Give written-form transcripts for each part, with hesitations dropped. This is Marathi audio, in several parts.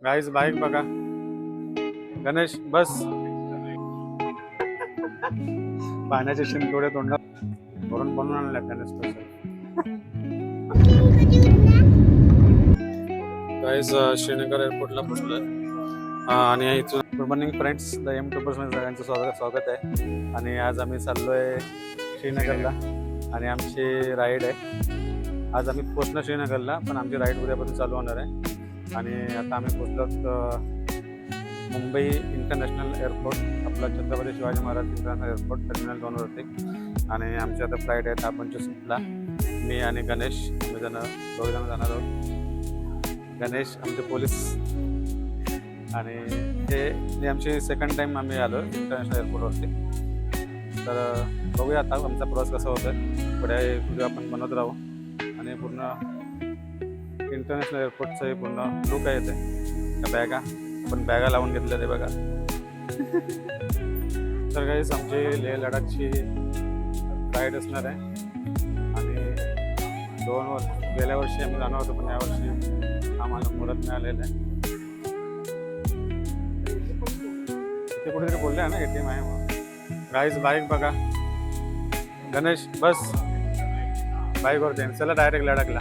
गाईज बाईक बघा. गणेश बस. पाण्याचे शिंतोडे तोंडात भरून बनवून आणले गणेश स्पेशल. गाईज श्रीनगर एअरपोर्टला पोहोचलोय आणि इथून good morning friends, the M toppers मध्ये सगळ्यांचं स्वागत आहे. आणि आज आम्ही चाललोय श्रीनगरला आणि आमची राईड आहे. आज आम्ही पोहोचलो श्रीनगरला, पण आमची राईड उद्यापासून चालू होणार आहे. आणि आता आम्ही पोहोचलो मुंबई इंटरनॅशनल एअरपोर्ट, आपला Chhatrapati Shivaji Maharaj international airport terminal 2 वरती. आणि आमची आता फ्लाईट आहे 10:25ला. मी आणि गणेश आम्ही दोघे जण जाणार आहोत. गणेश आमचे पोलीस. आणि हे आमची सेकंड टाइम आम्ही आलो इंटरनॅशनल एअरपोर्टवरती. तर बघूया आता आमचा प्रवास कसा होतोय. पुढे व्हिडिओ आपण बनवत राहू आणि पूर्ण इंटरनॅशनल एअरपोर्टचं हे पूर्ण लुक आहे ते. त्या बॅगा आपण बॅगा लावून घेतल्या ते बघा. तर काहीच आमची लेह लडाखची फ्लाईट असणार आहे. आणि गेल्या वर्षी आम्ही जाणार होतो, पण यावर्षी आम्हाला मुदत मिळालेलं आहे. ते कुठेतरी बोलले आहे ना ATM आहे मग. गाईज बाईक बघा. गणेश बस. बाईकवरती चला डायरेक्ट लडाखला.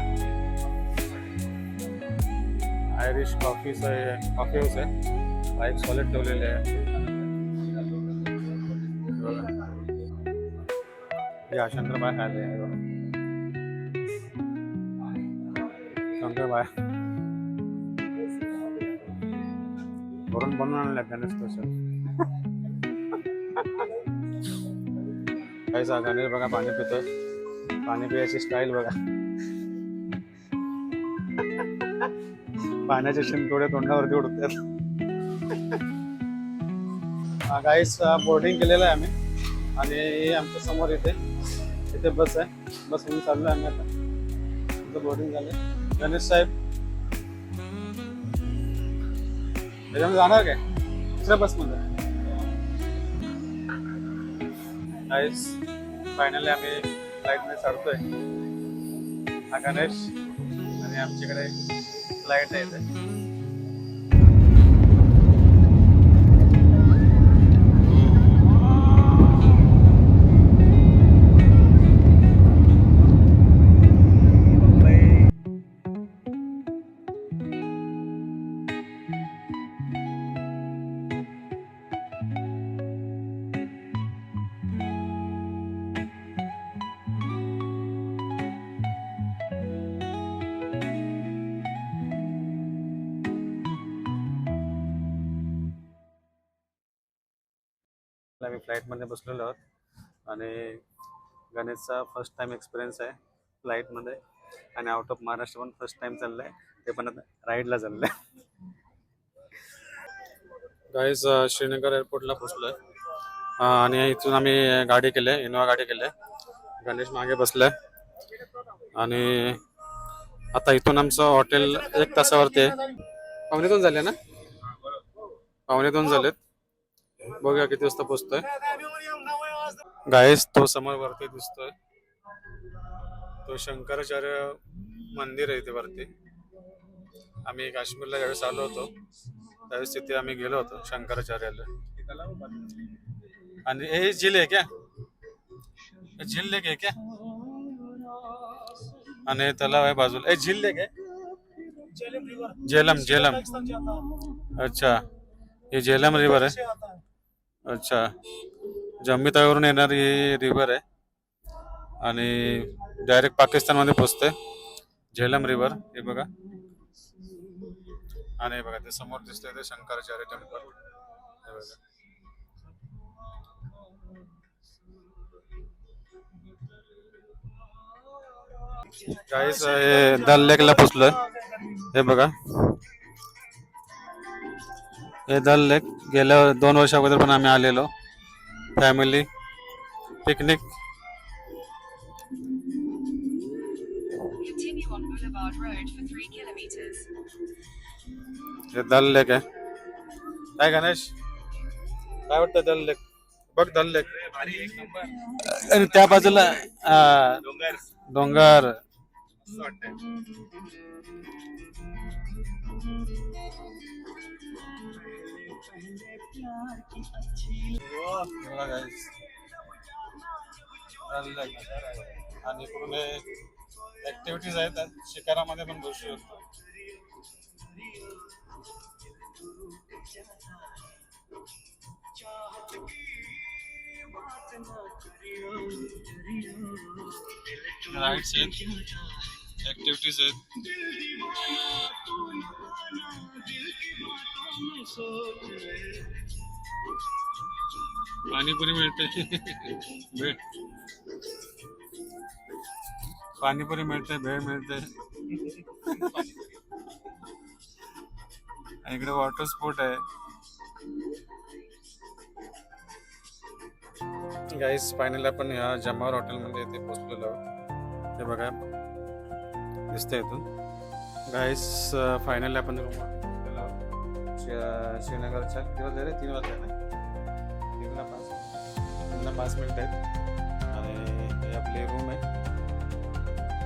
आयरिश कॉफी हाऊस आहे. बाईक सॉलिड ठेवलेले आहे. या शंकरबाय खायला शंकरबाय भरून बनवून आणल्या गणेश स्पेशल. काही गणेश बघा पाणी पितोय. पाणी पियाची स्टाईल बघा. पाण्याचे शिंतोडे तोंडावरती उडतात. गाईस बोर्डिंग केलेलं आहे आम्ही. आणि आमच्या समोर इथे बस आहे. बस म्हणून चाललो आम्ही आता. आमचं बोर्डिंग झालं. गणेश साहेब त्याच्यामध्ये जाणार काय दुसऱ्या बसमध्ये. गाईस फायनली आम्ही फ्लाईटमध्ये चढतोय. हा गणेश आणि आमच्याकडे फ्लाईट आहे इथे. आम्ही फ्लाईटमध्ये बसलेलो आहोत. आणि गणेशचा फर्स्ट टाइम एक्सपिरियन्स आहे फ्लाईटमध्ये. आणि आउट ऑफ महाराष्ट्र पण फर्स्ट टाइम चाललंय. ते पण आता राईडला चाललंय. गाईज श्रीनगर एअरपोर्टला पोहोचलोय. आणि इथून आम्ही गाडी केली, इनोवा गाडी केली. गणेश मागे बसलाय. आणि आता इथून आमचं हॉटेल 1 तासावरती आहे. 1:15 झाले ना. 1:15 झालेत. बघूया किती वाजता पोहोचतोय. गाईस तो समोर वरती दिसतोय तो शंकराचार्य मंदिर आहे. इथे वरती आम्ही काश्मीरला ज्यावेळेस आलो होतो त्यावेळेस तिथे आम्ही गेलो होतो शंकराचार्याला. आणि हे झील आहे क्या, झील लेक आहे क्या. आणि तलाव आहे बाजूला. झील लेक आहे. झेलम. अच्छा हे झेलम रिव्हर आहे. अच्छा जम्मू तावीवरून येणारी ही रिव्हर आहे. आणि डायरेक्ट पाकिस्तानमध्ये पोचते. झेलम रिव्हर हे बघा. आणि बघा ते समोर दिसतंय ते शंकराचार्य टेम्पल. हे बघा. गाईस हे दल लेकला पोचलोय. हे बघा हे दल लेक. गेल्या 2 वर्षा अगोदर पण आम्ही आलेलो फॅमिली पिकनिक. हे दल लेक आहे. काय गणेश काय वाटतं दल लेक. बघ दल लेक. आणि त्या बाजूला डोंगर. असं वाटतंय. बघा guys. आणि पूर्ण ऍक्टिव्हिटीज आहेत शिकारामध्ये पण बसू शकतो. राईड्स आहेत, ऍक्टिव्हिटीज आहेत. पाणीपुरी मिळते. भेळ पाणीपुरी मिळते, भेळ मिळते. इकडे वॉटर स्पोर्ट आहे. गाईस फायनली आपण ह्या जमावर हॉटेलमध्ये इथे पोहोचलेलो आहोत. हे बघा दिसतंय इथून. गाईस फायनली आपण श्रीनगरच्या किती वाजले रे? 3 वाजले ना? 3:05 मिनिट आहेत. आणि हे आपली रूम आहे,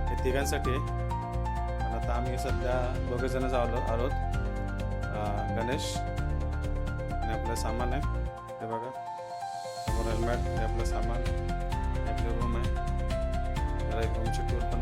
हे तिघांसाठी आहे. पण आता आम्ही सध्या 2 जण आलोत. गणेश आणि आपलं सामान आहे हे बघा, समोर हेल्मेट, हे आपलं सामान, हे आपली रूम आहे. जरा एक रूमची टूर पण